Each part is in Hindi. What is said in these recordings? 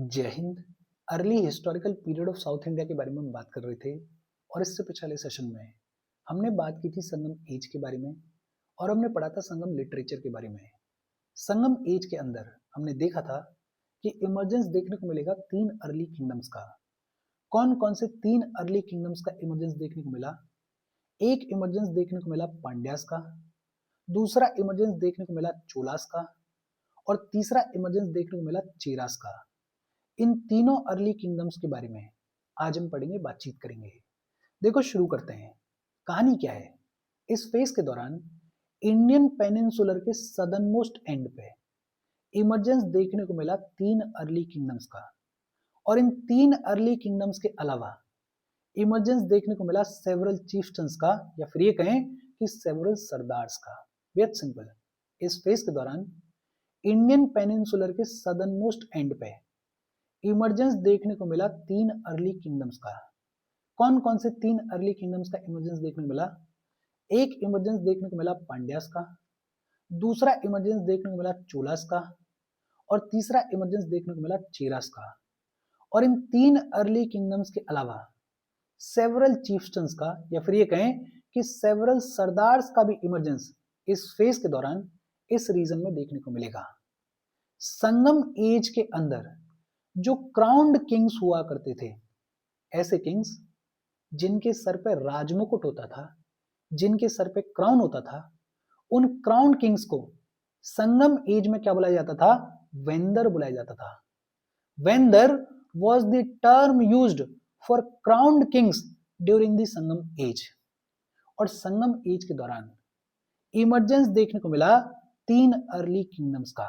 जय Hind. Early historical period of south India के बारे में हम बात कर रहे थे और इससे पिछले सेशन में हमने बात की थी संगम एज के बारे में और हमने पढ़ा था संगम लिटरेचर के बारे में। संगम एज के अंदर हमने देखा था कि इमर्जेंस देखने को मिलेगा तीन अर्ली किंगडम्स का। कौन कौन से तीन अर्ली किंगडम्स का इमर्जेंस देखने को मिला? एक इमर्जेंस देखने को मिला पांड्यास का, दूसरा इमर्जेंस देखने को मिला चोलास का और तीसरा इमर्जेंस देखने को मिला चेरास का। इन तीनों अर्ली किंगडम्स के बारे में आज हम पढ़ेंगे, बातचीत करेंगे। देखो शुरू करते हैं। कहानी क्या है? इस फेज के दौरान इंडियन पेनिनसुलर के सदर्न मोस्ट एंड पे इमर्जेंस देखने को मिला तीन अर्ली किंगडम्स का और इन तीन अर्ली किंगडम्स के अलावा इमर्जेंस देखने को मिला सेवरल चीफ्टन्स का, या फिर ये कहें कि सेवरल सरदार्स का। Very simple. इस फेज के दौरान इंडियन पेनिनसुलर के सदर्न मोस्ट एंड पे इमर्जेंस देखने को मिला तीन अर्ली किंगडम्स का। कौन कौन से तीन अर्ली किंगडम्स का इमर्जेंस देखने को मिला? एक इमर्जेंस देखने को मिला पांड्यास का, दूसरा इमर्जेंस देखने को मिला चोलास का और तीसरा इमर्जेंस देखने को मिला चेरास का। और इन तीन अर्ली किंगडम्स के अलावा सेवरल चीफ्टन्स का, या फिर ये कहें कि सेवरल सरदार्स का भी इमर्जेंस इस फेज के दौरान इस रीजन में देखने को मिलेगा। संगम एज के अंदर जो क्राउन्ड किंग्स हुआ करते थे, ऐसे किंग्स जिनके सर पे राजमुकुट होता था, जिनके सर पे क्राउन होता था, उन क्राउन किंग्स को संगम एज में क्या बुलाया जाता था? वेंदर बुलाया जाता था। Vendhar was the term used for crowned kings during the Sangam age. और संगम एज के दौरान इमर्जेंस देखने को मिला तीन अर्ली किंगडम्स का।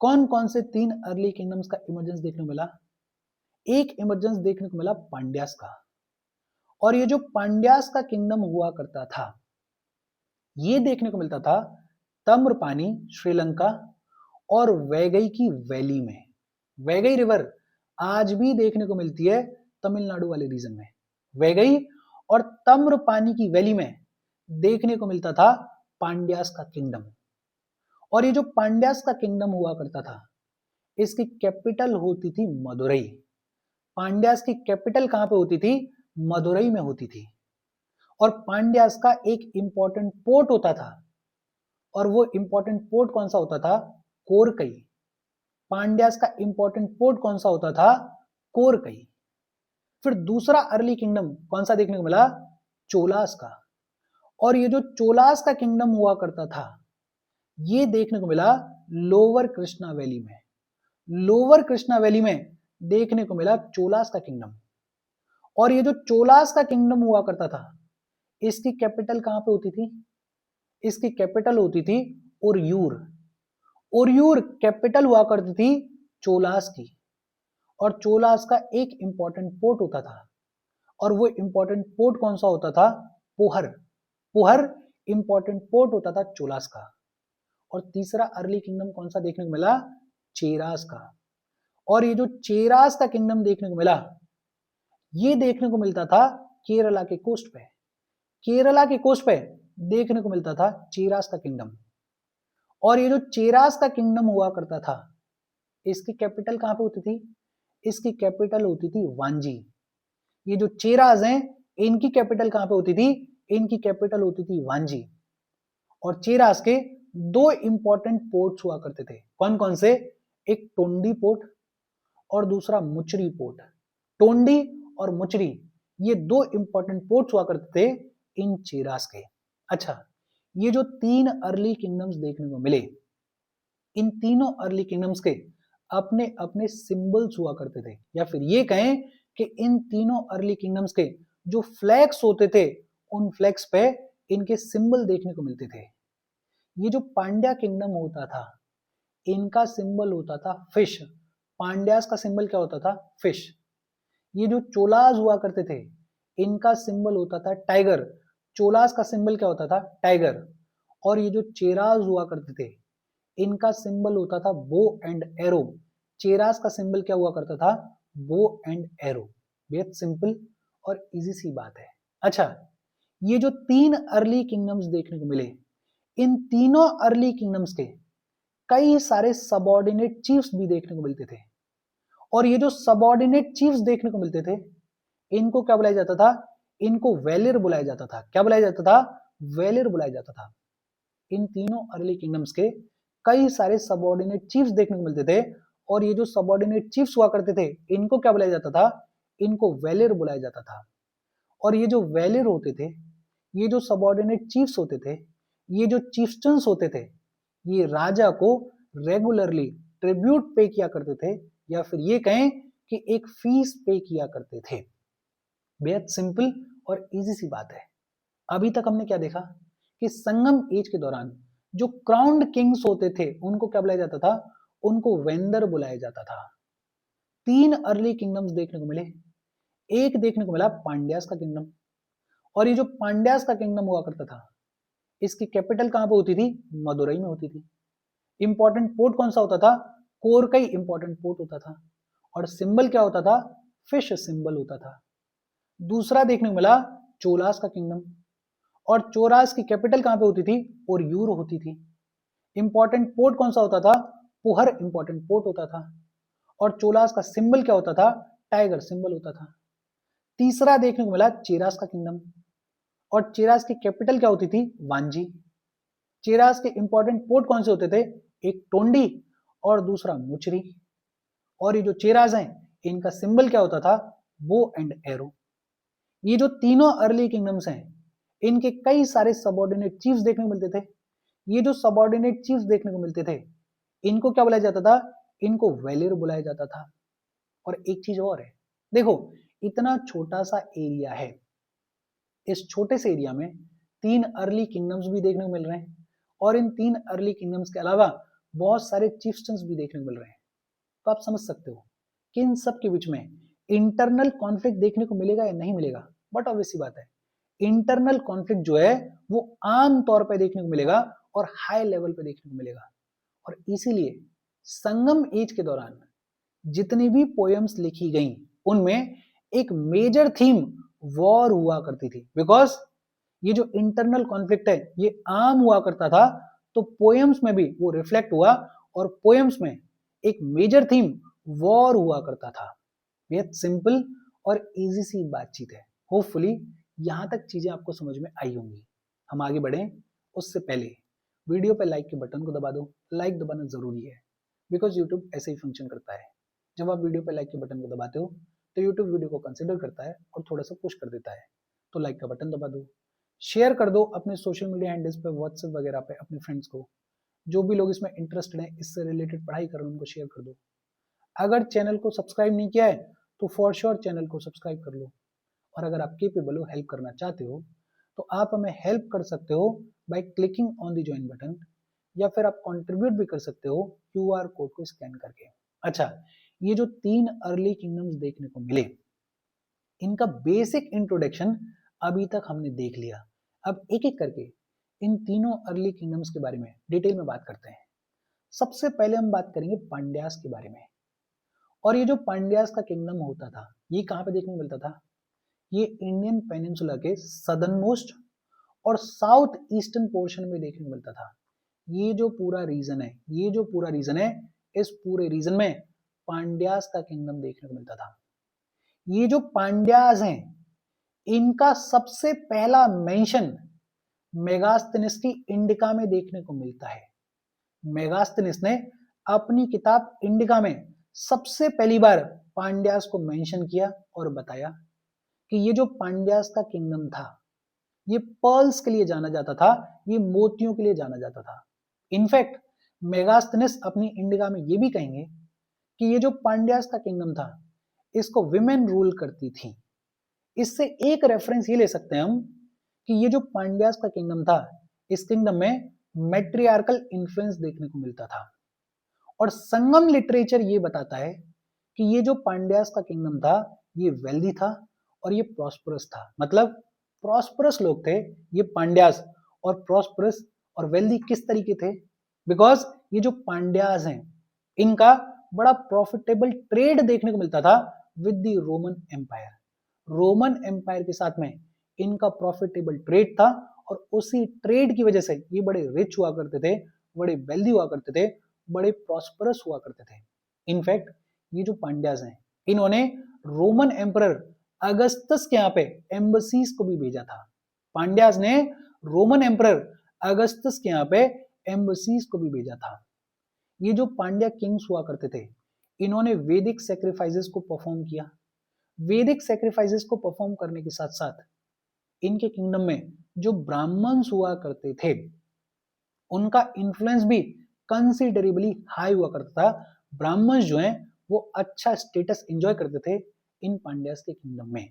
कौन कौन से तीन अर्ली किंगडम्स का इमर्जेंस देखने को मिला? एक इमर्जेंस देखने को मिला पांड्यास का, और ये जो पांड्यास का किंगडम हुआ करता था ये देखने को मिलता था तम्रपानी, श्रीलंका और वैगई की वैली में। वैगई रिवर आज भी देखने को मिलती है तमिलनाडु वाले रीजन में। वैगई और तम्रपानी की वैली में देखने को मिलता था पांड्यास का किंगडम। और ये जो पांड्यास का किंगडम हुआ करता था इसकी कैपिटल होती थी मदुरई। पांड्यास की कैपिटल कहां पे होती थी? मदुरई में होती थी। और पांड्यास का एक इंपॉर्टेंट पोर्ट होता था, और वो इंपॉर्टेंट पोर्ट कौन सा होता था? कोरकई। पांड्यास का इंपॉर्टेंट पोर्ट कौन सा होता था? कोरकई। फिर दूसरा अर्ली किंगडम कौन सा देखने को मिला? चोलास का। और ये जो चोलास का किंगडम हुआ करता था ये देखने को मिला लोअर कृष्णा वैली में। लोअर कृष्णा वैली में देखने को मिला चोलास का किंगडम। और ये जो चोलास का किंगडम हुआ करता था इसकी कैपिटल कहां पे होती थी? इसकी कैपिटल होती थी ओरियूर। ओरियूर कैपिटल हुआ करती थी चोलास की। और चोलास का एक इंपॉर्टेंट पोर्ट होता था, और वो इंपॉर्टेंट पोर्ट कौन सा होता था? पोहर। पोहर इंपॉर्टेंट पोर्ट होता था चोलास का। और तीसरा अर्ली किंगडम कौन सा देखने को मिला? चेरास का। और ये जो चेरास का किंगडम देखने को मिला ये देखने को मिलता था केरला के कोस्ट पे। केरला के कोस्ट पे देखने को मिलता था चेरास का किंगडम। और ये जो चेरास का किंगडम हुआ करता था इसकी कैपिटल कहां पे होती थी? इसकी कैपिटल होती थी वांजी। ये जो चेरास हैं इनकी कैपिटल कहां पे होती थी? इनकी कैपिटल होती थी वांजी। और चेरास के दो इंपॉर्टेंट पोर्ट्स हुआ करते थे। कौन कौन से? एक टोंडी पोर्ट और दूसरा मुचरी पोर्ट। टोंडी और मुचरी ये दो इंपॉर्टेंट पोर्ट्स हुआ करते थे इन चेरास के। अच्छा, ये जो तीन अर्ली किंगडम्स देखने को मिले, इन तीनों अर्ली किंगडम्स के अपने अपने सिंबल्स हुआ करते थे, या फिर ये कहें कि इन तीनों अर्ली किंगडम्स के जो फ्लैग्स होते थे उन फ्लैग्स पे इनके सिंबल देखने को मिलते थे। ये जो पांड्या किंगडम होता था इनका सिंबल होता था फिश। पांड्यास का सिंबल क्या होता था? फिश। ये जो चोलास हुआ करते थे इनका सिंबल होता था टाइगर। चोलास का सिंबल क्या होता था? टाइगर। और ये जो चेरास हुआ करते थे इनका सिंबल होता था बो एंड एरो। चेरास का सिंबल क्या हुआ करता था? Bow and arrow. बेहद सिंपल और इजी सी बात है। अच्छा, ये जो तीन अर्ली किंगडम्स देखने को मिले इन तीनों अर्ली किंगडम्स के कई सारे सबऑर्डिनेट चीफ्स भी देखने को मिलते थे। और ये जो सबऑर्डिनेट चीफ्स देखने को मिलते थे, इनको क्या बुलाया जाता था? इनको वेलिर बुलाया जाता था। क्या बुलाया जाता था? वेलिर बुलाया जाता था। इन तीनों अर्ली किंगडम्स के कई सारे सबऑर्डिनेट चीफ्स देखने को मिलते थे, और ये जो सबऑर्डिनेट चीफ्स हुआ करते थे, इनको क्या बुलाया जाता था? इनको वेलिर बुलाया जाता था। और ये जो वेलिर होते थे, ये जो सबऑर्डिनेट चीफ्स होते थे, ये जो चीफ्टन्स होते थे, ये राजा को रेगुलरली ट्रिब्यूट पे किया करते थे, या फिर ये कहें कि एक फीस पे किया करते थे। बेहद सिंपल और इजी सी बात है। अभी तक हमने क्या देखा कि संगम एज के दौरान जो क्राउन्ड किंग्स होते थे, उनको क्या बुलाया जाता था? उनको वेंदर बुलाया जाता था। 3 अर्ली किंगडम्स देखने को मिले। एक देखने को मिला पांड्यास का किंगडम, और ये जो पांड्यास का किंगडम हुआ करता था, इसकी कैपिटल कहां पे होती थी? मदुरई में होती थी। इंपॉर्टेंट पोर्ट कौन सा होता था? कोरकई इंपॉर्टेंट पोर्ट होता था। और सिंबल क्या होता था? फिश सिंबल होता था। दूसरा देखने को मिला चोलास का किंगडम, और चोलास की कैपिटल कहां पे होती थी? ओरियूर होती थी। इंपॉर्टेंट पोर्ट कौन सा होता था? पुहर इंपॉर्टेंट पोर्ट होता था। और चोलास का सिंबल क्या होता था? टाइगर सिंबल होता था। तीसरा देखने को मिला चेरास का किंगडम, और चेरास की कैपिटल क्या होती थी? वांजी। चेरास के इंपॉर्टेंट पोर्ट कौन से होते थे? एक टोंडी और दूसरा मुचरी। और ये जो चेरास हैं, इनका सिंबल क्या होता था? Bow and arrow. ये जो तीनों अर्ली किंगडम्स हैं, इनके कई सारे सबऑर्डिनेट चीफ्स देखने को मिलते थे। ये जो सबऑर्डिनेट चीफ्स देखने को मिलते थे, इनको क्या बुलाया जाता था? इनको वेलिर बुलाया जाता था। और एक चीज और है, देखो इतना छोटा सा एरिया है, इस छोटे से एरिया में 3 अर्ली किंगडम्स भी देखने को मिल रहे हैं, और इन 3 अर्ली किंगडम्स के अलावा बहुत सारे चिफ्टन्स भी देखने को मिल रहे हैं। तो आप समझ सकते हो कि इन सब के बीच में इंटरनल कॉन्फ्लिक्ट देखने को मिलेगा या नहीं मिलेगा। बट ऑब्वियस सी बात है, इंटरनल कॉन्फ्लिक्ट जो है वो आम तौर पर देखने को मिलेगा और हाई लेवल पे देखने को मिलेगा। और इसीलिए संगम एज के दौरान जितनी भी पोएम्स लिखी गई, उनमें एक मेजर थीम वॉर हुआ करती थी। बिकॉज ये जो इंटरनल कॉन्फ्लिक्ट है ये आम हुआ करता था, तो पोएम्स में भी वो रिफ्लेक्ट हुआ, और पोएम्स में एक मेजर थीम वॉर हुआ करता था। बेहद सिंपल और इजी सी बातचीत है। होपफुली यहां तक चीजें आपको समझ में आई होंगी। हम आगे बढ़ें उससे पहले वीडियो पे लाइक के बटन को दबा दो। लाइक दबाना जरूरी है, बिकॉज यूट्यूब ऐसे ही फंक्शन करता है। जब आप वीडियो पे लाइक के बटन को दबाते हो तो यूट्यूब वीडियो को कंसिडर करता है और थोड़ा सा पुश कर देता है। तो लाइक का बटन दबा दो, शेयर कर दो अपने सोशल मीडिया हैंडल्स पे, व्हाट्सएप वगैरह पे अपने फ्रेंड्स को। जो भी लोग इसमें इंटरेस्टेड हैं, इससे रिलेटेड पढ़ाई कर रहे हैं, उनको शेयर कर दो। अगर चैनल को सब्सक्राइब नहीं किया है तो फॉर श्योर चैनल को सब्सक्राइब कर लो। और अगर आप केपेबल हो, हेल्प करना चाहते हो, तो आप हमें हेल्प कर सकते हो by clicking on the join button, या फिर आप कंट्रीब्यूट भी कर सकते हो क्यूआर कोड को स्कैन करके। अच्छा, ये जो 3 अर्ली किंगडम्स देखने को मिले, इनका बेसिक इंट्रोडक्शन अभी तक हमने देख लिया। अब एक एक करके इन तीनों अर्ली किंगडम्स के बारे में डिटेल में बात करते हैं। सबसे पहले हम बात करेंगे पांड्यास के बारे में। और ये जो पांड्यास का किंगडम होता था, ये कहां पे देखने को मिलता था? ये इंडियन पेनिनसुला के सदर्न मोस्ट और साउथ ईस्टर्न पोर्शन में देखने को मिलता था। ये जो पूरा रीजन है, ये जो पूरा रीजन है, इस पूरे रीजन में पांड्यास का किंगडम देखने को मिलता था। ये जो पांड्यास हैं, इनका सबसे पहला मेंशन मेगास्थनीस की इंडिका में देखने को मिलता है। मेगास्थनीस ने अपनी किताब इंडिका में सबसे पहली बार पांड्यास को मेंशन किया और बताया कि ये जो पांड्यास का किंगडम था, ये पर्ल्स के लिए जाना जाता था, ये मोतियों के लिए जाना जाता था। इनफैक्ट मेगास्थनीस अपनी इंडिका में ये भी कहेंगे कि ये जो पांड्यास का किंगडम था, इसको विमेन रूल करती थी। इससे एक रेफरेंस ये ले सकते हैं हम कि ये जो पांड्यास का किंगडम था, इस किंगडम में मैट्रियार्कल इन्फ्लुएंस देखने को मिलता था। और संगम लिटरेचर ये बताता है कि ये जो पांड्यास का किंगडम था, ये वेल्दी था और ये प्रॉस्परस था। मतलब प्रॉस्परस लोग थे ये पांड्यास, और प्रॉस्परस और वेल्दी किस तरीके थे? बिकॉज ये जो पांड्यास हैं, इनका बड़ा प्रॉफिटेबल ट्रेड देखने को मिलता था with the Roman empire. Roman empire के साथ में इनका प्रॉफिटेबल ट्रेड था, और उसी ट्रेड की वजह से ये बड़े रिच हुआ करते थे, बड़े वेल्दी हुआ करते थे, बड़े प्रॉस्परस हुआ करते थे। इनफैक्ट ये जो पांड्याज हैं, इन्होंने रोमन एम्परर अगस्टस के यहाँ पे एम्बसीज को भी भेजा था। पांड्याज ने रोमन एम्परर अगस्टस के यहाँ पे एम्बसीज को भी भेजा था। ये जो पांड्या किंग्स हुआ करते थे, इन्होंने वैदिक सैक्रिफाइसेस को परफॉर्म किया। वैदिक सैक्रिफाइसेस को परफॉर्म करने के साथ साथ इनके किंगडम में जो ब्राह्मण्स हुआ करते थे, उनका इन्फ्लुएंस भी कंसिडरेबली हाई हुआ करता था। ब्राह्मण्स जो हैं वो अच्छा स्टेटस एंजॉय करते थे इन पांड्यास के किंगडम में।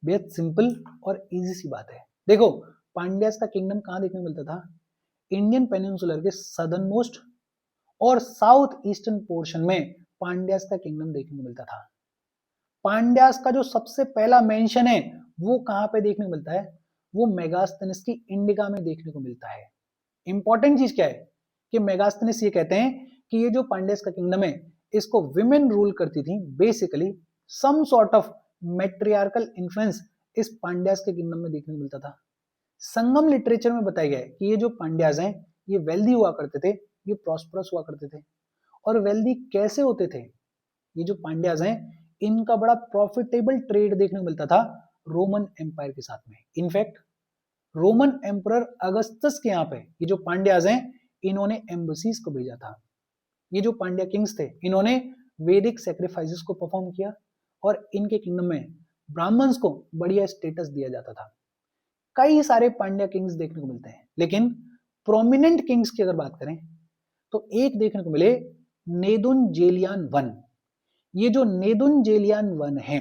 बेहद सिंपल और इजी सी बात है। देखो, पांड्यास का किंगडम कहाँ देखने को मिलता था? इंडियन पेनिनसुलर के सदर्न मोस्ट और साउथ ईस्टर्न पोर्शन में पांड्यास का किंगडम देखने को मिलता था। पांड्यास का जो सबसे पहला मेंशन है वो कहां पे देखने को मिलता है? वो मेगास्थनीज की इंडिका में देखने को मिलता है। इंपॉर्टेंट चीज क्या है कि मेगास्थनीज ये कहते हैं कि ये जो पांड्यास का किंगडम है, इसको विमेन रूल करती थी। Basically some sort of matriarchal influence इस पांड्यास के किंगडम में देखने को मिलता था। संगम लिटरेचर में बताया गया है कि ये जो पांड्यास हैं ये वेल्दी हुआ करते थे, ये प्रॉस्परस हुआ करते थे। और वेल्दी कैसे होते थे? ये जो पांड्यास हैं इनका बड़ा प्रॉफिटेबल ट्रेड देखने को मिलता था रोमन एम्पायर के साथ में। इनफैक्ट रोमन एम्परर अगस्टस के यहाँ पे ये जो पांड्यास हैं इन्होंने एम्बसीज को भेजा था। ये जो पांड्या किंग्स थे इन्होंने वैदिक सैक्रिफाइसेस को परफॉर्म किया और इनके किंगडम में ब्राह्मण्स को बढ़िया स्टेटस दिया जाता था। कई सारे पांड्या किंग्स देखने को मिलते हैं, लेकिन प्रोमिनेंट किंग्स की अगर बात करें तो एक देखने को मिले नेदुनजेलियन वन। ये जो नेदुनजेलियन वन है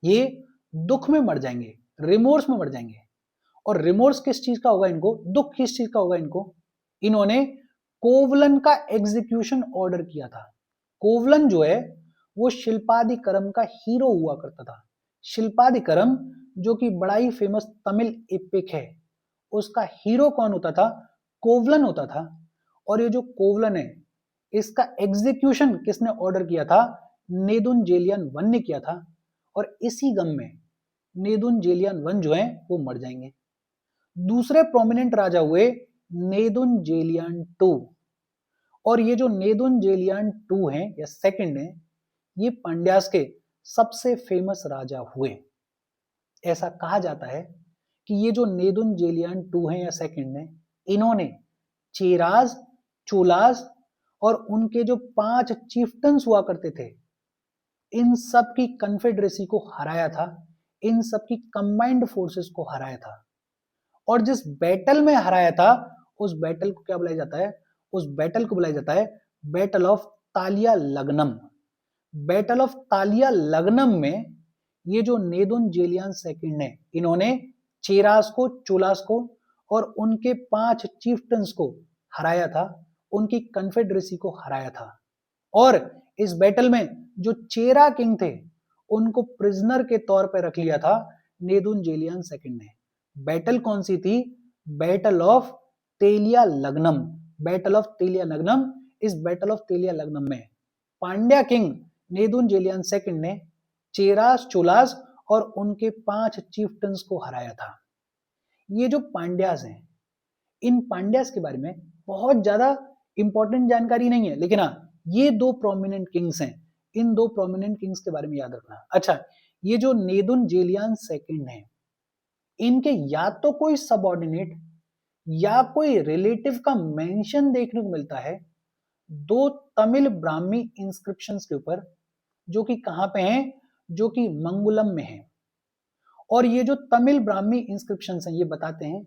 ये दुख में मर जाएंगे, रिमोर्स में मर जाएंगे। और रिमोर्स किस चीज का होगा इनको? दुख किस चीज का होगा इनको? इन्होंने कोवलन का एग्जीक्यूशन ऑर्डर किया था। कोवलन जो है वो शिल्पादिकरम का हीरो हुआ करता था। शिल्पादिकरम जो कि बड़ा ही फेमस तमिल एपिक है, उसका हीरो कौन होता था? कोवलन होता था। और ये जो कोवलन है इसका एग्जीक्यूशन किसने ऑर्डर किया था? नेदुनजेलियन वन ने किया था। और इसी गम में नेदुनजेलियन वन जो है वो मर जाएंगे। दूसरे प्रोमिनेंट राजा हुए नेदुनजेलियन टू। और ये जो नेदुनजेलियन टू हैं या सेकंड हैं, ये पांड्यास के सबसे फेमस राजा हुए। ऐसा कहा जाता है कि ये जो नेदुनजेलियन टू हैं या सेकंड हैं, इन्होंने चेराज, चोलाज और उनके जो 5 चीफ्टन्स हुआ करते थे, इन सब की कन्फेडरेसी को हराया था, इन सब की कंबाइंड फोर्सेस को हराया था। और जिस बैटल में हराया था उस बैटल को क्या बुलाया जाता है? उस बैटल को बुलाया जाता है battle of Talya लग्नम। Battle of तालिया लग्नम में ये जो नेदुनजेलियन सेकंड है, इन्होंने चेरास को, चोलास को और उनके 5 चीफ्टन्स को हराया था, उनकी कन्फेडरेसी को हराया था। और इस बैटल में जो चेरा किंग थे उनको प्रिजनर के तौर पर रख लिया था नेदुनजेलियन सेकंड ने। बैटल कौन सी थी? Battle of Talaiyalanganam. Battle of Talaiyalanganam. इस बैटल ऑफ तेलिया लग्नम में पांड्या किंग नेदुनजेलियन सेकंड ने चेरास, चोलास और उनके 5 चीफ्टन्स को हराया था। ये जो पांड्यास हैं, इन पांड्यास के बारे में बहुत ज्यादा इंपॉर्टेंट जानकारी नहीं है, लेकिन हाँ ये 2 प्रोमिनेंट किंग्स हैं। इन 2 प्रोमिनेंट किंग्स के बारे में याद रखना। अच्छा, ये जो नेदुनजेलियन सेकंड है, इनके या तो कोई सबऑर्डिनेट या कोई रिलेटिव का मेंशन देखने को मिलता है 2 तमिल ब्राह्मी इंस्क्रिप्शंस के ऊपर, जो कि कहां पे हैं? जो कि मंगुलम में है। और ये जो तमिल ब्राह्मी इंस्क्रिप्शंस हैं ये बताते हैं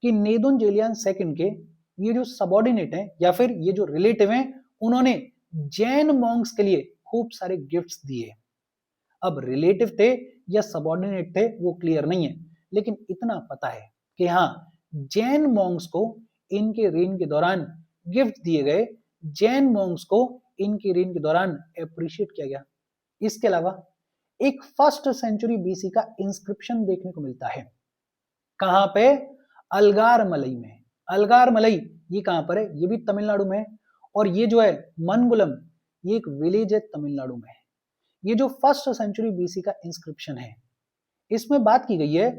कि नेदुनजेलियन सेकंड के ये जो सबऑर्डिनेट हैं या फिर ये जो रिलेटिव हैं, उन्होंने जैन मॉन्क्स के लिए खूब सारे गिफ्ट्स दिए। अब रिलेटिव थे या सबऑर्डिनेट थे वो क्लियर नहीं है, लेकिन इतना पता है कि हाँ जैन मॉन्क्स को इनके रेन के दौरान गिफ्ट दिए गए, जैन मॉन्क्स को इनके रेन के दौरान अप्रिशिएट किया गया। इसके अलावा एक 1st सेंचुरी बीसी का इंस्क्रिप्शन देखने को मिलता है। कहां पे? अलगारमलई में। अलगारमलई ये कहां पर है? ये भी तमिलनाडु में है। और ये जो है मनगुलम, ये एक विलेज है तमिलनाडु में। ये जो 1st सेंचुरी बीसी का इंस्क्रिप्शन है, इसमें बात की गई है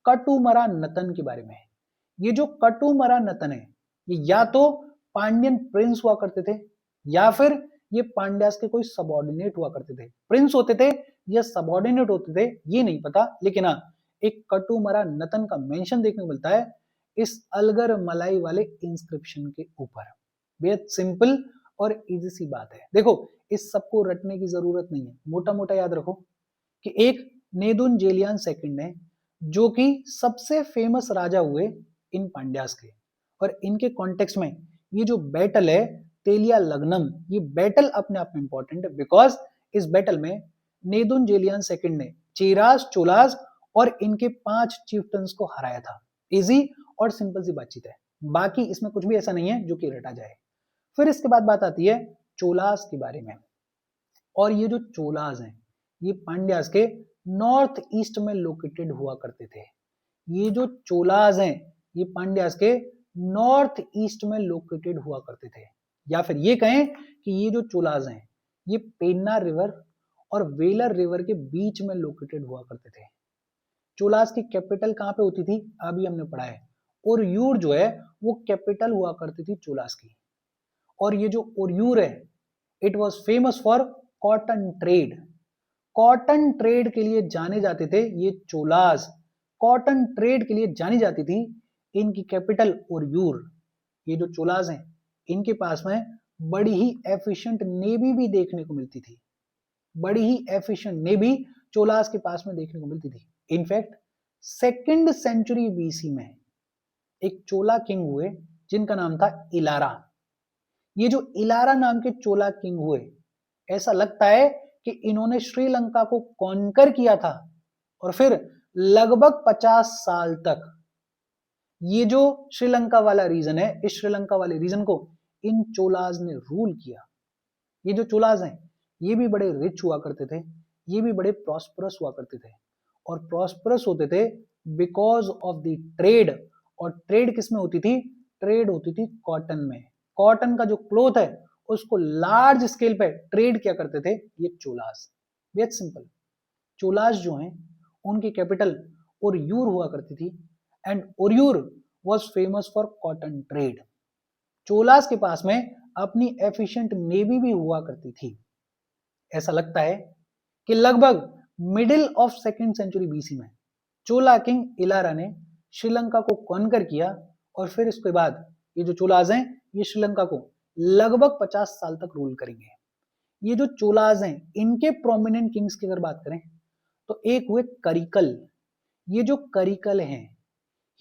कटुमरा नतन के बारे में। ये जो कटुमरा नतन है, ये या तो पांड्यन प्रिंस हुआ करते थे या फिर ये पांड्यास के कोई सबऑर्डिनेट हुआ करते थे, प्रिंस होते थे या सबऑर्डिनेट होते थे ये नहीं पता, लेकिन हाँ एक कटुमरा नतन का मेंशन देखने को मिलता है इस अलगर मलाई वाले इंस्क्रिप्शन के ऊपर। बेहद सिंपल और इजी सी बात है। देखो इस सबको रटने की जरूरत नहीं है, मोटा मोटा याद रखो कि एक नेदुन जेलियान सेकंड है जो कि सबसे फेमस राजा हुए इन पांड्यास के, और इनके कॉन्टेक्स्ट में ये जो बैटल है तेलिया लग्नम, ये बैटल अपने आप में इंपॉर्टेंट है बिकॉज इस बैटल में नेदुन जेलियान सेकंड ने चेरास, चोलास और इनके 5 चीफ्टन्स को हराया था। इजी और सिंपल सी बातचीत है, बाकी इसमें कुछ भी ऐसा नहीं है जो कि रटा जाए। फिर इसके बाद बात आती है चोलास के बारे में, और ये जो चोलास हैं ये पांड्यास के नॉर्थ ईस्ट में लोकेटेड हुआ करते थे। ये जो चोलास हैं ये पांड्यास के नॉर्थ ईस्ट में लोकेटेड हुआ करते थे, या फिर ये कहें कि ये जो चोलास हैं ये पेन्ना रिवर और वेलर रिवर के बीच में लोकेटेड हुआ करते थे। चोलास की कैपिटल कहां पे होती थी अभी हमने पढ़ा है, ओरियूर जो है वो कैपिटल हुआ करती थी चोलास की। और ये जो ओरियूर है it was famous for cotton trade, cotton trade के लिए जाने जाते थे ये चोलास, कॉटन ट्रेड के लिए जानी जाती थी। इनकी कैपिटल ओरियूर। ये जो चोलास हैं इनके पास में बड़ी ही एफिशिएंट नेवी भी देखने को मिलती थी, बड़ी ही एफिशिएंट नेवी चोलास के पास में देखने को मिलती थी। इनफैक्ट 2nd सेंचुरी बीसी में एक चोला किंग हुए जिनका नाम था इलारा। ये जो इलारा नाम के चोला किंग हुए, ऐसा लगता है कि इन्होंने श्रीलंका को कॉन्कर किया था और फिर लगभग 50 साल तक ये जो श्रीलंका वाला रीजन है, इस श्रीलंका वाले रीजन को इन चोलास ने रूल किया। ये जो चोलास हैं ये भी बड़े रिच हुआ करते थे, ये भी बड़े प्रॉस्परस हुआ करते थे, और प्रॉस्परस होते थे बिकॉज ऑफ द ट्रेड। और ट्रेड किस में होती थी? ट्रेड होती थी कॉटन में। कॉटन का जो क्लोथ है उसको लार्ज स्केल पे ट्रेड किया करते थे ये चोलास। बेहद सिंपल। चोलास जो हैं उनकी कैपिटल ओरियूर हुआ करती थी and Uraiyur was famous for cotton trade. Cholas के पास में अपनी एफिशिएंट नेवी भी हुआ करती थी। ऐसा लगता है कि लगभग middle of 2nd century BC में चोला किंग इलारा ने श्रीलंका को कॉन्कर किया, और फिर इसके बाद ये जो चोलास हैं ये श्रीलंका को लगभग 50 साल तक रूल करेंगे। ये जो चोलास हैं इनके प्रोमिनेंट किंग्स की अगर बात करें तो एक हुए करिकल। ये जो करिकल हैं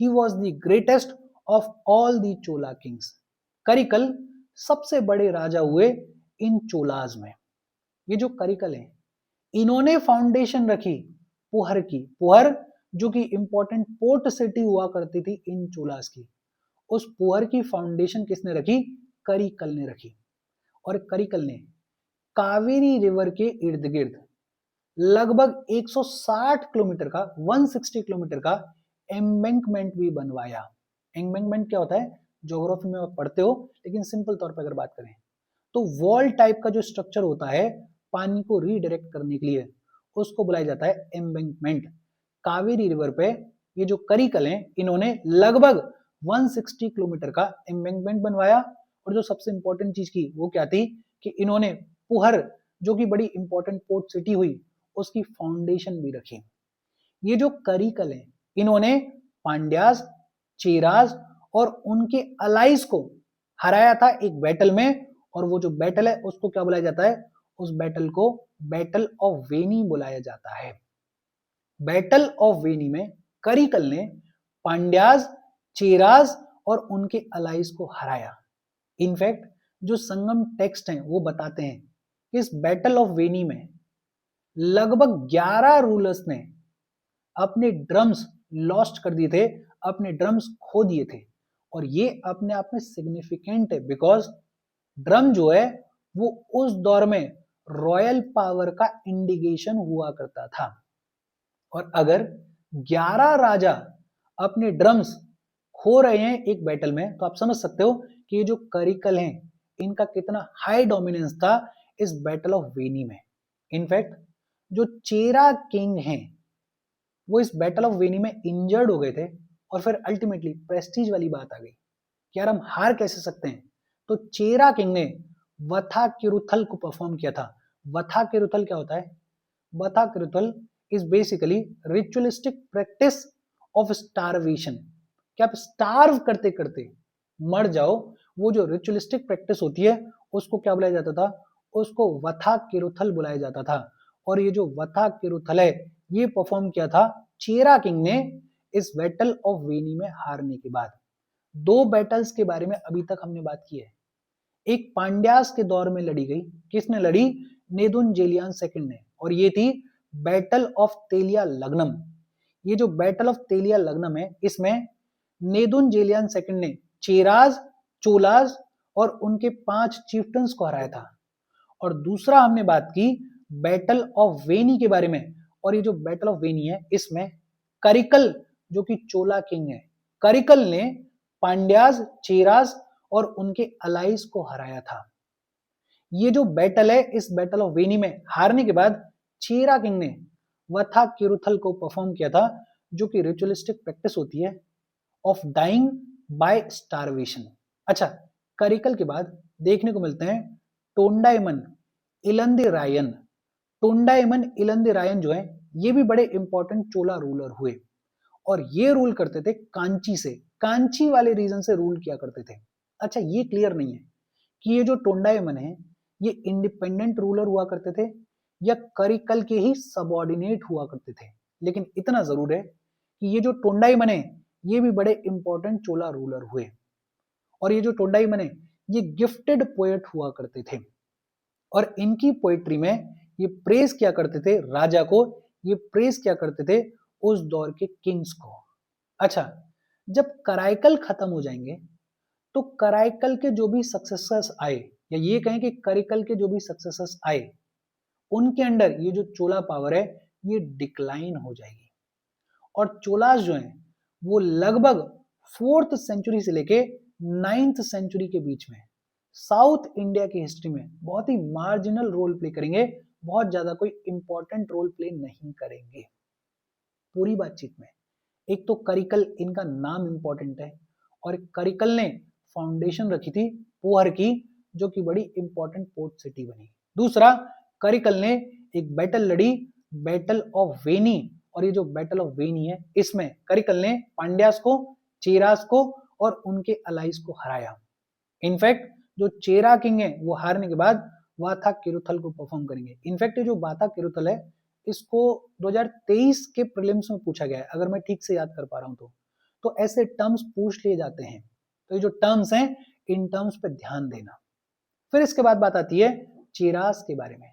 he was the greatest of all the Chola kings. Karikal सबसे बड़े राजा हुए इन चोलास में। ये जो करिकल हैं इन्होंने फाउंडेशन रखी पुहर की। पुहर जो कि इंपॉर्टेंट पोर्ट सिटी हुआ करती थी इन चोलास की, उस पुहर की फाउंडेशन किसने रखी? करिकल ने रखी। और करिकल ने कावेरी रिवर के इर्द गिर्द लगभग 160 किलोमीटर का 160 किलोमीटर का एम्बैंकमेंट भी बनवाया। एम्बैंकमेंट क्या होता है ज्योग्राफी में आप पढ़ते हो, लेकिन सिंपल तौर पर अगर बात करें तो वॉल टाइप का जो स्ट्रक्चर होता है पानी को रीडायरेक्ट करने के लिए उसको बुलाया जाता है एम्बैंकमेंट। कावेरी रिवर पे ये जो करिकल हैं इन्होंने लगभग 160 किलोमीटर का एम्बैंकमेंट बनवाया। और जो सबसे इंपॉर्टेंट चीज की वो क्या थी कि इन्होंने पुहर जो कि बड़ी इंपॉर्टेंट पोर्ट सिटी हुई उसकी फाउंडेशन भी रखी। ये जो करिकल हैं इन्होंने पांड्यास, चेरास और उनके अलाइज को हराया था एक बैटल में, और वो जो बैटल है उसको क्या बुलाया जाता है? उस बैटल को बैटल ऑफ वेनी बुलाया जाता है। बैटल ऑफ वेनी में करिकल ने पांड्यास, चेरास और उनके अलाइज को हराया। इनफैक्ट जो संगम टेक्स्ट हैं वो बताते हैं कि इस बैटल ऑफ वेनी में लगभग 11 रूलर्स ने अपने ड्रम्स लॉस्ट कर दिए थे, अपने ड्रम्स खो दिए थे। और ये अपने आप में सिग्निफिकेंट है बिकॉज ड्रम जो है वो उस दौर में रॉयल पावर का इंडिकेशन हुआ करता था। और अगर 11 राजा अपने ड्रम्स खो रहे हैं एक बैटल में तो आप समझ सकते हो कि ये जो करिकल हैं इनका कितना हाई डोमिनेंस था इस बैटल ऑफ वेनी में। इनफैक्ट जो चेरा किंग हैं वो इस बैटल ऑफ वेनी में इंजर्ड हो गए थे, और फिर अल्टीमेटली प्रेस्टीज वाली बात आ गई कि यार हम हार कैसे सकते हैं। तो चेरा किंग ने वथा किरुथल को परफॉर्म किया था। वथा किरुथल क्या होता है? Vadakkiruthal is basically ritualistic practice of starvation, कि आप स्टार्व करते करते मर जाओ, वो जो रिचुअलिस्टिक प्रैक्टिस होती है उसको क्या बुलाया जाता था? उसको वथा किरुथल बुलाया जाता था। और ये जो वथा किरुथल है ये परफॉर्म किया था चेरा किंग ने इस बैटल ऑफ वेनी में हारने के बाद। दो बैटल्स के बारे में अभी तक हमने बात की है। एक पांड्यास के दौर में लड़ी गई, किसने लड़ी? नेदुनजेलियन सेकंड ने, और ये थी बैटल ऑफ तेलिया लग्नम। ये जो बैटल ऑफ तेलिया लग्नम है इसमें नेदुनजेलियन सेकंड ने चेराज, चोलाज और उनके 5 चीफ्टन्स को हराया था। और दूसरा हमने बात की बैटल ऑफ वेनी के बारे में, और ये जो बैटल ऑफ वेनी है इसमें करिकल जो कि चोला किंग है, करिकल ने पांड्याज, चेराज और उनके अलाइज को हराया था। ये जो बैटल है इस बैटल ऑफ वेनी में हारने के बाद चेरा किंग ने वथा किरुथल को परफॉर्म किया था, जो कि रिचुअलिस्टिक प्रैक्टिस होती है ऑफ डाइंग बाय स्टारवेशन। अच्छा, करिकल के बाद देखने को मिलते हैं टोंडाईमन इलंदिरायन। टोंडाईमन इलंदिरायन जो है ये भी बड़े इंपॉर्टेंट चोला रूलर हुए, और ये रूल करते थे कांची से, कांची वाले रीजन से रूल किया करते थे। अच्छा, ये क्लियर नहीं है कि ये जो टोंडाईमन है ये इंडिपेंडेंट रूलर हुआ करते थे या करिकल के ही सबऑर्डिनेट हुआ करते थे, लेकिन इतना जरूर है कि ये जो टोंडाईमन है ये भी बड़े इंपॉर्टेंट चोला रूलर हुए। और ये जो टोंडाईमन है ये गिफ्टेड पोएट हुआ करते थे, और इनकी पोएट्री में ये प्रेज किया करते थे राजा को, ये प्रेज किया करते थे उस दौर के किंग्स को। अच्छा, जब कराइकल खत्म हो जाएंगे तो कराइकल के जो भी सक्सेसर्स आए, या ये कहें कि करिकल के जो भी सक्सेसर्स आए, उनके अंडर ये जो चोला पावर है ये डिक्लाइन हो जाएगी। और चोलास जो हैं वो लगभग 4th सेंचुरी से लेके 9th सेंचुरी के बीच में साउथ इंडिया की हिस्ट्री में बहुत ही मार्जिनल रोल प्ले करेंगे, बहुत ज्यादा कोई इंपॉर्टेंट रोल प्ले नहीं करेंगे पूरी बातचीत में। एक तो करिकल, इनका नाम इंपॉर्टेंट है, और करिकल ने फाउंडेशन रखी थी पोहर की, जो कि बड़ी इंपॉर्टेंट पोर्ट सिटी बनी। दूसरा, करिकल ने एक बैटल लड़ी, बैटल ऑफ वेनी, और ये जो बैटल ऑफ वेनी है इसमें करिकल ने पांड्यास को, चेरास को और उनके अलाइज को हराया। इनफैक्ट जो चेरा किंग है वो हारने के बाद वाथा किरुथल को परफॉर्म करेंगे। इनफैक्ट ये जो वाथा किरुथल है इसको 2023 के प्रीलिम्स में पूछा गया है, अगर मैं ठीक से याद कर पा रहा हूं तो ऐसे टर्म्स पूछ लिए जाते हैं, तो ये जो टर्म्स हैं इन टर्म्स पे ध्यान देना। फिर इसके बाद बात आती है चेरास के बारे में,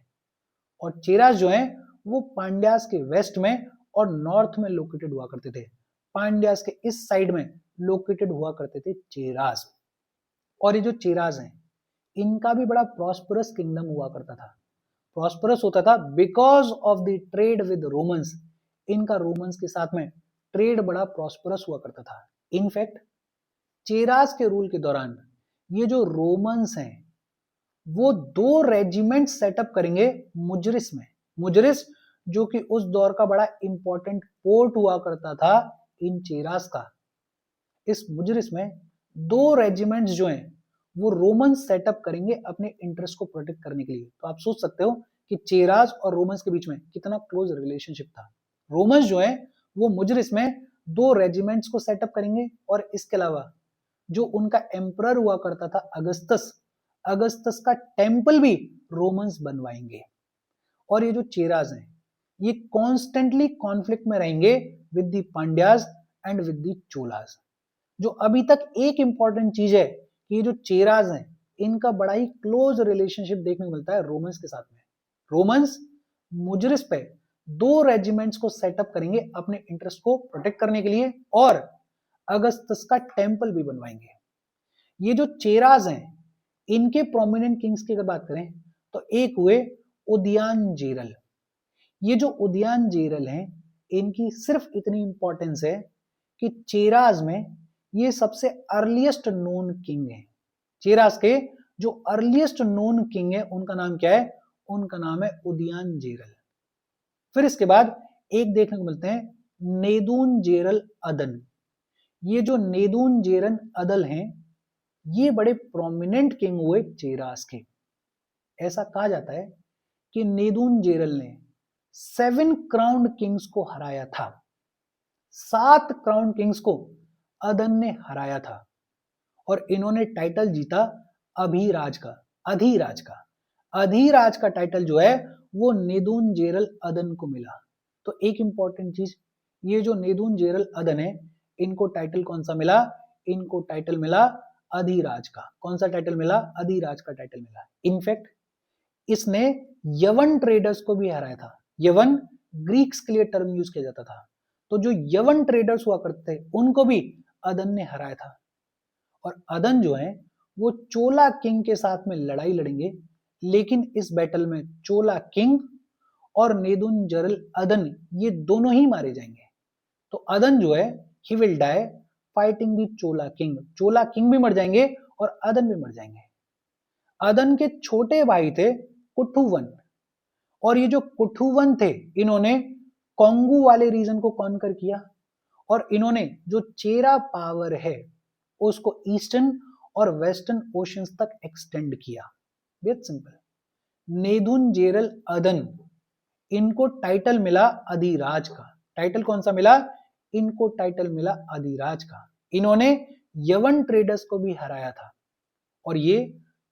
और चेरास जो है वो पांड्यास के वेस्ट में और नॉर्थ में लोकेटेड हुआ करते थे। पांड्यास के इस साइड में लोकेटेड हुआ करते थे चेरास। और ये जो चेरास हैं इनका भी बड़ा प्रॉस्परस किंगडम हुआ करता था। प्रॉस्परस होता था because of the trade with Romans, इनका रोमन्स के साथ में ट्रेड बड़ा प्रॉस्परस हुआ करता था। इनफैक्ट चेरास के रूल के दौरान ये जो रोमन्स हैं वो 2 रेजिमेंट सेटअप करेंगे मुजरिस में। मुजरिस जो कि उस दौर का बड़ा इंपॉर्टेंट पोर्ट हुआ करता था इन चेरास का। इस मुजरिस में 2 रेजिमेंट्स जो हैं वो रोमन सेटअप करेंगे अपने इंटरेस्ट को प्रोटेक्ट करने के लिए। तो आप सोच सकते हो कि चेरास और रोमन्स के बीच में कितना क्लोज रिलेशनशिप था। रोमन्स जो है वो मुजरिस में 2 रेजिमेंट्स को सेटअप करेंगे, और इसके अलावा जो उनका एम्परर हुआ करता था अगस्तस, अगस्तस का टेम्पल भी रोमन्स बनवाएंगे। और ये जो चेरास हैं ये कॉन्स्टेंटली कॉन्फ्लिक्ट में रहेंगे with the Pandyas and with the Cholas. जो अभी तक एक इंपॉर्टेंट चीज है कि ये जो चेरास हैं इनका बड़ा ही क्लोज रिलेशनशिप देखने को मिलता है रोमन्स के साथ में। रोमन्स मुजरिस पे 2 रेजिमेंट्स को सेटअप करेंगे अपने इंटरेस्ट को प्रोटेक्ट करने के लिए, और अगस्तस का टेम्पल भी बनवाएंगे। ये जो चेरास हैं इनके प्रोमिनेंट किंग्स की अगर बात करें तो एक हुए उदयानजेरल। ये जो उदयानजेरल हैं इनकी सिर्फ इतनी इंपॉर्टेंस है कि चेरास में ये सबसे अर्लीस्ट नोन किंग है। चेरास के जो अर्लीस्ट नोन किंग है उनका नाम क्या है? उनका नाम है उदयानजेरल। फिर इसके बाद एक देखने को मिलते हैं नेदुनजेरल अदन। ये जो नेदुनजेरल अदल हैं ये बड़े प्रोमिनेंट किंग हुए चेरास के। ऐसा कहा जाता है कि नेदुनजेरल ने 7 क्राउन किंग्स को हराया था। 7 क्राउन किंग्स को अदन ने हराया था और इन्होंने टाइटल जीता अभिराज का, अधिराज का। अधिराज का टाइटल जो है वो नेदुनजेरल अदन को मिला। तो एक इंपॉर्टेंट चीज, ये जो नेदुनजेरल अदन है, इनको टाइटल कौन सा मिला? इनको टाइटल मिला अधिराज का। कौन सा टाइटल मिला? अधिराज का टाइटल मिला। इनफैक्ट इसने यवन ट्रेडर्स को भी हराया था। यवन ग्रीक्स के लिए टर्म यूज किया जाता था। तो जो यवन ट्रेडर्स हुआ करते थे उनको भी अदन ने हराया था। और अदन जो है वो चोला किंग के साथ में लड़ाई लड़ेंगे, लेकिन इस बैटल में चोला किंग और नेदुनजेरल अदन ये दोनों ही मारे जाएंगे। तो अदन जो है he will die fighting the Chola king. Chola king भी मर जाएंगे और अदन भी मर जाएंगे। अदन के छोटे भाई थे कुथुवन, और ये जो कुथुवन थे इन्होंने कोंगू वाले रीजन को कॉन्कर किया और इन्होंने जो चेरा पावर है उसको ईस्टर्न और वेस्टर्न ओशंस तक एक्सटेंड किया। Very simple. नेदुनजेरल अदन, इनको टाइटल मिला अधिराज का। टाइटल कौन सा मिला? इनको टाइटल मिला अधिराज का। इन्होंने यवन ट्रेडर्स को भी हराया था और ये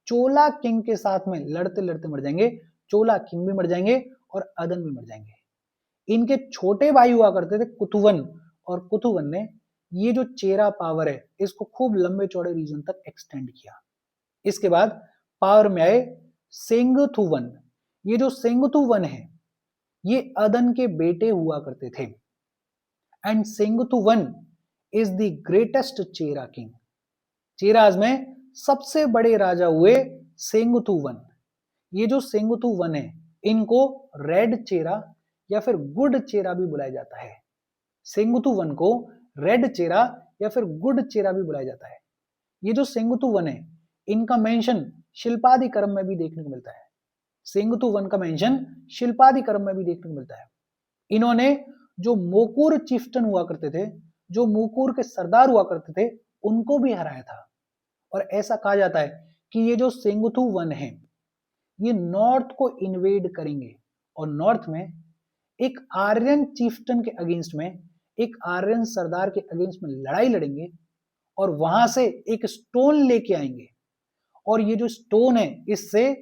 चोला किंग के साथ में लड़ते लड़ते मर जाएंगे। चोला किंग भी मर जाएंगे और अदन भी मर जाएंगे। इनके छोटे भाई हुआ करते थे कुथुवन, और कुथुवन ने ये जो चेरा पावर है इसको खूब लंबे चौड़े रीजन तक एक्सटेंड किया। इसके बाद पावर में आए सेंगथुवन। ये जो सेंगथुवन है ये अदन के बेटे हुआ करते थे। And Senguttuvan is the greatest Chera king. Cheras में सबसे बड़े राजा हुए सेंगथुवन। ये जो सेंगथुवन है इनको रेड चेरा या फिर गुड चेरा भी बुलाया जाता है। सेंगथुवन को रेड चेरा या फिर गुड चेरा भी बुलाया जाता है। ये जो सेंगथुवन है इनका मेंशन शिल्पादिकर्म में भी देखने को मिलता है। सेंगथुवन का मेंशन शिल्पादिकर्म में भी देखने को मिलता है। इन्होंने जो मोकुर चिफ्टन हुआ करते थे, जो मोकुर के सरदार हुआ करते थे, उनको भी हराया था। और ऐसा कहा जाता है कि ये जो सेंगथुवन है ये नॉर्थ को इन्वेड करेंगे और नॉर्थ में एक आर्यन चीफ्टन के अगेंस्ट में, एक आर्यन सरदार के अगेंस्ट में लड़ाई लड़ेंगे और वहां से एक स्टोन लेके आएंगे। और ये जो स्टोन है इससे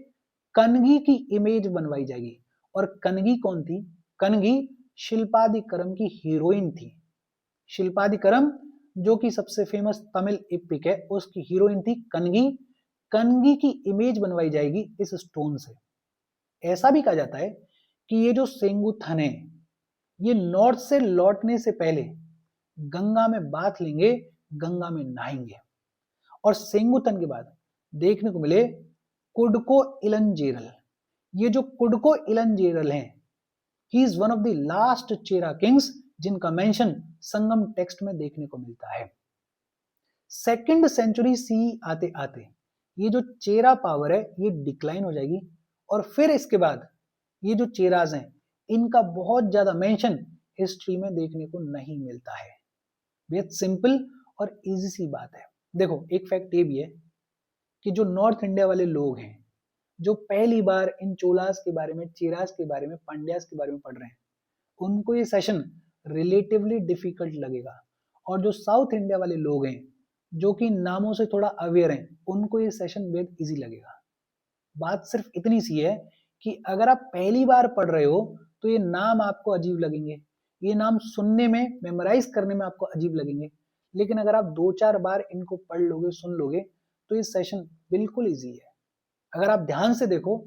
कनगी की इमेज बनवाई जाएगी। और कनगी कौन थी? कनगी शिल्पादिकर्म की हीरोइन थी। शिल्पादिकर्म जो कि सबसे फेमस तमिल एपिक है उसकी हीरोइन थी कनगी। कनगी की इमेज बनवाई जाएगी इस स्टोन से। ऐसा भी कहा जाता है कि ये जो सेंगुथन है ये नॉर्थ से लौटने से पहले गंगा में बाथ लेंगे, गंगा में नहाएंगे। और सेंगुथन के बाद देखने को मिले कुडको इलंजेरल। ये जो कुडको इलंजेरल हैं he is one of the last Chera Kings जिनका मेंशन संगम टेक्स्ट में देखने को मिलता है। सेकेंड सेंचुरी सी आते आते ये जो चेरा पावर है ये डिक्लाइन हो जाएगी और फिर इसके बाद ये जो चेराज हैं इनका बहुत ज्यादा मेंशन हिस्ट्री में देखने को नहीं मिलता है। बेहद सिंपल और इजी सी बात है। देखो एक फैक्ट ये भी है कि जो नॉर्थ इंडिया वाले लोग हैं जो पहली बार इन चोलास के बारे में, चेराज के बारे में, पांड्यास के बारे में पढ़ रहे हैं उनको ये सेशन रिलेटिवली डिफिकल्ट लगेगा। और जो साउथ इंडिया वाले लोग हैं जो कि नामों से थोड़ा अवेयर हैं उनको ये सेशन बेहद इजी लगेगा। बात सिर्फ इतनी सी है कि अगर आप पहली बार पढ़ रहे हो तो ये नाम आपको अजीब लगेंगे, ये नाम सुनने में, मेमोराइज करने में आपको अजीब लगेंगे। लेकिन अगर आप 2-4 बार इनको पढ़ लोगे, सुन लोगे तो ये सेशन बिल्कुल इजी है। अगर आप ध्यान से देखो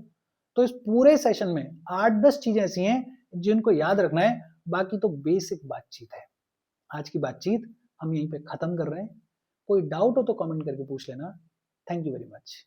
तो इस पूरे सेशन में 8-10 चीजें ऐसी हैं जिनको याद रखना है, बाकी तो बेसिक बातचीत है। आज की बातचीत हम यहीं पे खत्म कर रहे हैं। कोई डाउट हो तो कमेंट करके पूछ लेना। Thank you very much.